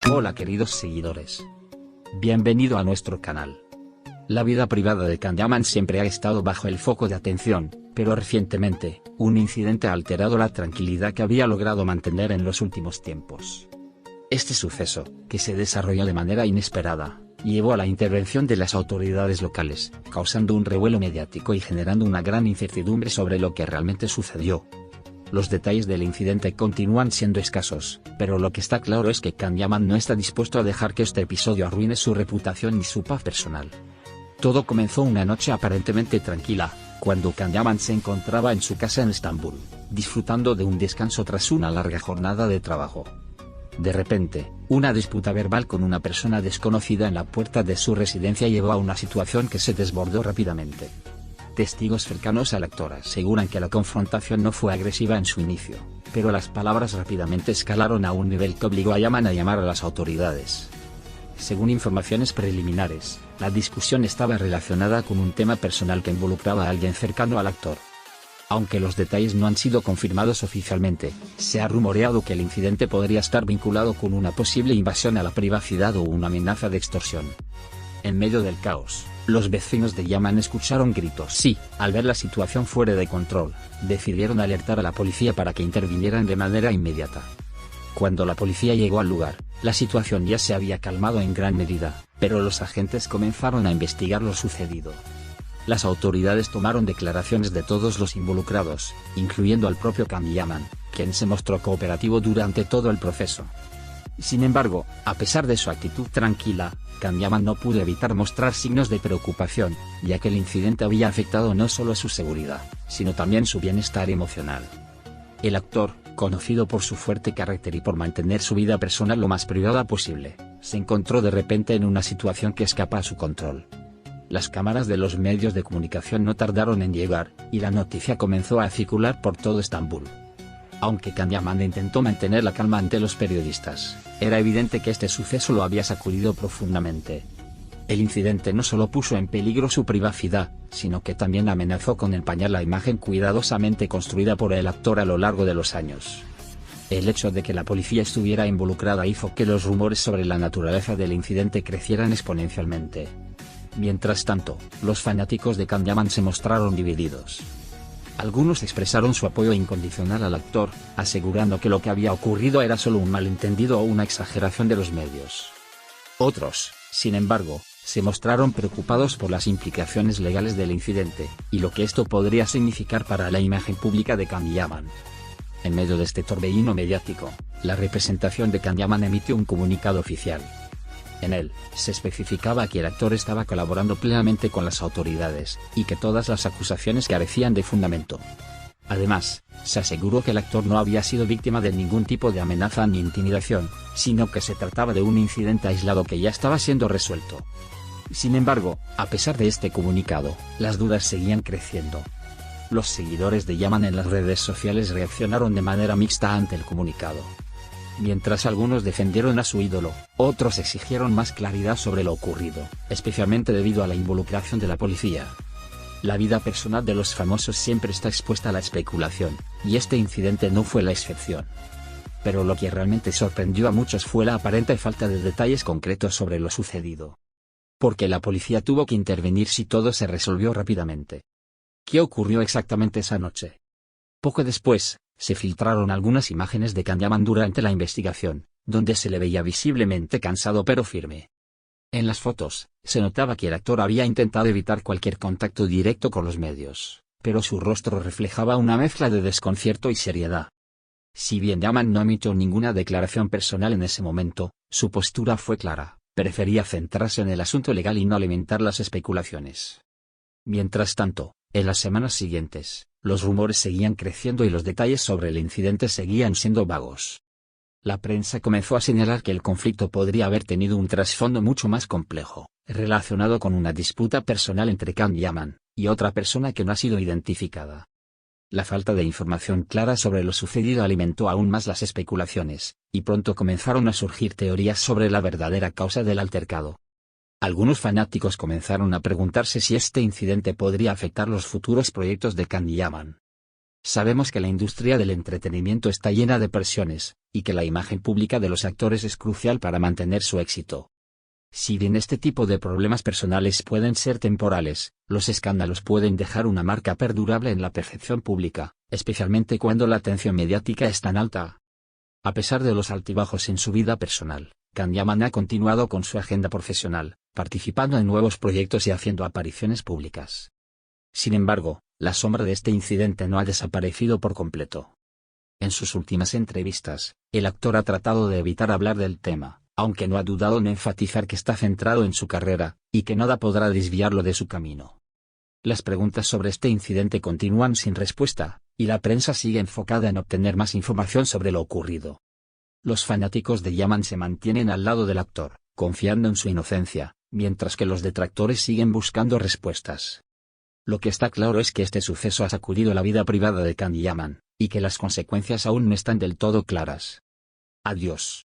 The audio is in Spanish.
Hola queridos seguidores. Bienvenido a nuestro canal. La vida privada de Can Yaman siempre ha estado bajo el foco de atención, pero recientemente, un incidente ha alterado la tranquilidad que había logrado mantener en los últimos tiempos. Este suceso, que se desarrolló de manera inesperada, llevó a la intervención de las autoridades locales, causando un revuelo mediático y generando una gran incertidumbre sobre lo que realmente sucedió. Los detalles del incidente continúan siendo escasos, pero lo que está claro es que Can Yaman no está dispuesto a dejar que este episodio arruine su reputación ni su paz personal. Todo comenzó una noche aparentemente tranquila, cuando Can Yaman se encontraba en su casa en Estambul, disfrutando de un descanso tras una larga jornada de trabajo. De repente, una disputa verbal con una persona desconocida en la puerta de su residencia llevó a una situación que se desbordó rápidamente. Testigos cercanos al actor aseguran que la confrontación no fue agresiva en su inicio, pero las palabras rápidamente escalaron a un nivel que obligó a Yaman a llamar a las autoridades. Según informaciones preliminares, la discusión estaba relacionada con un tema personal que involucraba a alguien cercano al actor. Aunque los detalles no han sido confirmados oficialmente, se ha rumoreado que el incidente podría estar vinculado con una posible invasión a la privacidad o una amenaza de extorsión. En medio del caos, los vecinos de Yaman escucharon gritos y, al ver la situación fuera de control, decidieron alertar a la policía para que intervinieran de manera inmediata. Cuando la policía llegó al lugar, la situación ya se había calmado en gran medida, pero los agentes comenzaron a investigar lo sucedido. Las autoridades tomaron declaraciones de todos los involucrados, incluyendo al propio Can Yaman, quien se mostró cooperativo durante todo el proceso. Sin embargo, a pesar de su actitud tranquila, Can Yaman no pudo evitar mostrar signos de preocupación, ya que el incidente había afectado no solo su seguridad, sino también su bienestar emocional. El actor, conocido por su fuerte carácter y por mantener su vida personal lo más privada posible, se encontró de repente en una situación que escapa a su control. Las cámaras de los medios de comunicación no tardaron en llegar, y la noticia comenzó a circular por todo Estambul. Aunque Can Yaman intentó mantener la calma ante los periodistas, era evidente que este suceso lo había sacudido profundamente. El incidente no solo puso en peligro su privacidad, sino que también amenazó con empañar la imagen cuidadosamente construida por el actor a lo largo de los años. El hecho de que la policía estuviera involucrada hizo que los rumores sobre la naturaleza del incidente crecieran exponencialmente. Mientras tanto, los fanáticos de Can Yaman se mostraron divididos. Algunos expresaron su apoyo incondicional al actor, asegurando que lo que había ocurrido era solo un malentendido o una exageración de los medios. Otros, sin embargo, se mostraron preocupados por las implicaciones legales del incidente, y lo que esto podría significar para la imagen pública de Can Yaman. En medio de este torbellino mediático, la representación de Can Yaman emitió un comunicado oficial. En él, se especificaba que el actor estaba colaborando plenamente con las autoridades, y que todas las acusaciones carecían de fundamento. Además, se aseguró que el actor no había sido víctima de ningún tipo de amenaza ni intimidación, sino que se trataba de un incidente aislado que ya estaba siendo resuelto. Sin embargo, a pesar de este comunicado, las dudas seguían creciendo. Los seguidores de Yaman en las redes sociales reaccionaron de manera mixta ante el comunicado. Mientras algunos defendieron a su ídolo, otros exigieron más claridad sobre lo ocurrido, especialmente debido a la involucración de la policía. La vida personal de los famosos siempre está expuesta a la especulación, y este incidente no fue la excepción. Pero lo que realmente sorprendió a muchos fue la aparente falta de detalles concretos sobre lo sucedido. Porque la policía tuvo que intervenir si todo se resolvió rápidamente. ¿Qué ocurrió exactamente esa noche? Poco después, se filtraron algunas imágenes de Can Yaman durante la investigación, donde se le veía visiblemente cansado pero firme. En las fotos, se notaba que el actor había intentado evitar cualquier contacto directo con los medios, pero su rostro reflejaba una mezcla de desconcierto y seriedad. Si bien Yaman no emitió ninguna declaración personal en ese momento, su postura fue clara: prefería centrarse en el asunto legal y no alimentar las especulaciones. Mientras tanto, en las semanas siguientes, los rumores seguían creciendo y los detalles sobre el incidente seguían siendo vagos. La prensa comenzó a señalar que el conflicto podría haber tenido un trasfondo mucho más complejo, relacionado con una disputa personal entre Can Yaman y otra persona que no ha sido identificada. La falta de información clara sobre lo sucedido alimentó aún más las especulaciones, y pronto comenzaron a surgir teorías sobre la verdadera causa del altercado. Algunos fanáticos comenzaron a preguntarse si este incidente podría afectar los futuros proyectos de Can Yaman. Sabemos que la industria del entretenimiento está llena de presiones, y que la imagen pública de los actores es crucial para mantener su éxito. Si bien este tipo de problemas personales pueden ser temporales, los escándalos pueden dejar una marca perdurable en la percepción pública, especialmente cuando la atención mediática es tan alta. A pesar de los altibajos en su vida personal, Kanyaman ha continuado con su agenda profesional, participando en nuevos proyectos y haciendo apariciones públicas. Sin embargo, la sombra de este incidente no ha desaparecido por completo. En sus últimas entrevistas, el actor ha tratado de evitar hablar del tema, aunque no ha dudado en enfatizar que está centrado en su carrera, y que nada podrá desviarlo de su camino. Las preguntas sobre este incidente continúan sin respuesta, y la prensa sigue enfocada en obtener más información sobre lo ocurrido. Los fanáticos de Yaman se mantienen al lado del actor, confiando en su inocencia, mientras que los detractores siguen buscando respuestas. Lo que está claro es que este suceso ha sacudido la vida privada de Kanyaman, y que las consecuencias aún no están del todo claras. Adiós.